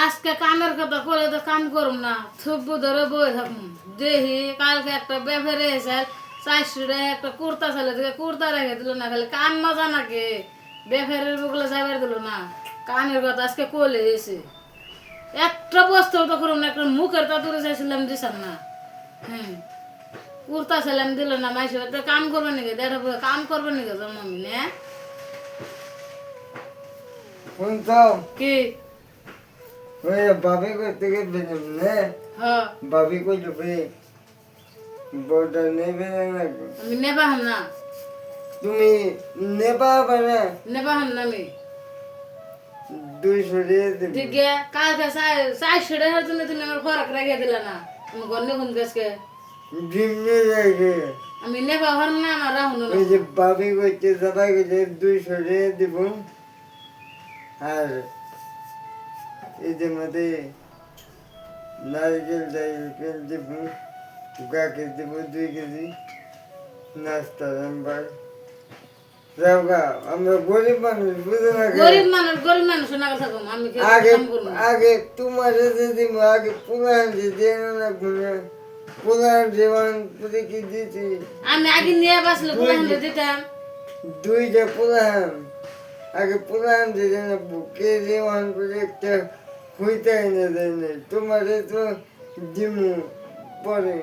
আজকে কামের কথা করে তো কাম করুম না থুব্বু ধরে বই থাকুম দেখি কালকে একটা বেফেরে এসে 400 টাকা একটা কুর্তা ছেলে থেকে কুর্তা রেখে দিল না খালি কান মজা নাকি বেফেরের বুকলে যাবার দিল না কামের কথা আজকে কোলে এসে একটা বস্তু তো করুম না একটা মুখের তাতুরে চাইছিলাম দিছাম না হ্যাঁ কুর্তা ছেলাম দিল না মাইসে একটা কাম করবে নাকি দেড় কাম করবে নাকি জন্মামি না শুনছাও কি ওই ভাবি করতে গেছে না হ্যাঁ ভাবি কই যাবে বড়টা নেবে না আমি নেবাহাম না তুমি নেবা পারে নেবাহাম না আমি 200 টাকা দেবে ঠিক আছে কালকে 400 টাকার জন্য তুমি আমার খরচ রেখে দিলে না তুমি গন্ডে ঘুম গেছে ডিমনে লাগে আমি নেবা হরম না আমার রাহুন ওই যে ভাবি করতে সবাই গেছে 200 টাকা দিব আর এদের মধ্যে নারকেল টাইকেল দিব গাকে দিব 2 কেজি নাস্তা নাম্বার যাওগা আমরা গরিব মানুষ বুঝে না গরিব মানুষ না কথা কম আমি কি আগে কাম করব আগে তোমার যদি আগে পুরান যে দেন না পুরান জীবন পুরি কি দিছি আমি আগে নিয়ে বাসলে পুরান দিতাম 2টা পুরান আগে পুরান যে না বুকে জীবন পুরি একটা হইতে না দেন তোমার তো দিমু পরে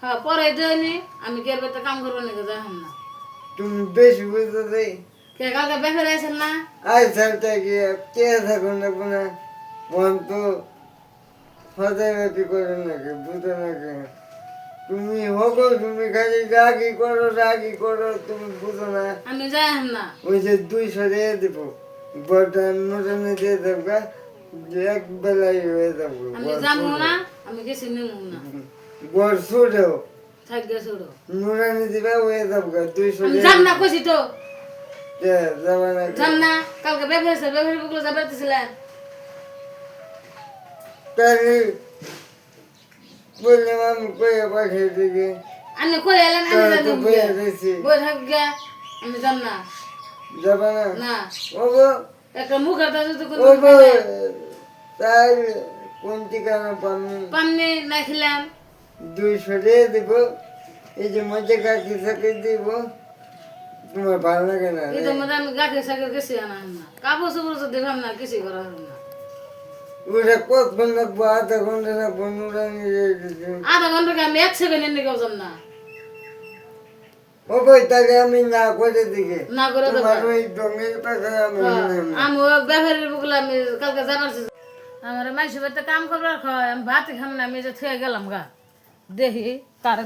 হ্যাঁ পরে দেনি আমি কি আর বেটা কাম করব নাকি যাহাম না তুমি বেশি বুঝতে দেই কে কালকে বেফের আছেন না আজ সালটা গিয়ে কে থাকুন না কোনো মন তো সদাই করে নাকি বুঝতে নাকি তুমি হোক তুমি খালি রাগি করো তুমি বুঝো না আমি যাহাম না ওই যে 200 টাকা দিব বড়টা নোটানে দিয়ে দেবো যে এক বেলায় হয়ে যাবো আমি যাবো না আমি কিছু নেবো না বড় ছোটো থাকবে ছোড়ো নোটানে দিবে হয়ে যাবো 200 আমি টাকা যাম না কইছি তো যাবে না যাম না কালকে বেফের বুকলে যাবেছিলেন তাহলে বললাম আমি কয়ে পাঠিয়ে দিকে আমি কই এলেন আমি জানি বইয়া দিয়েছি বই থাকবে আমি যাম না যাবে না না ওগো একটা মুখের দাদু তো ওগো তাই কোন ঠিকানা পামনি পামনি না খেলাম 200 টাকা দিব এই যে মজা কাকি সাকে দিব তোমার ভালো লাগে না এই তো মধ্যে আমি গাছে সাগর গেছি আনাম না কাপড় চোপড় তো দেখাম না কিছু করা হবে না ওটা কতক্ষণ লাগবো আধা ঘন্টা লাগবো নুরানি আধা ঘন্টা আমি 1 সেকেন্ড এনে যাম না ওগো তাহলে আমি না করে দিকে না করে দেবো তোমার ওই ডঙ্গের পাশে আমি আমি ব্যাপারের বুকলে আমি কালকে যাবার আমার মাইসে বাড়িতে কাম করবার খাওয়াই আমি ভাতই খাম না আমি যে থুয়ে গেলাম গা দেখি কারে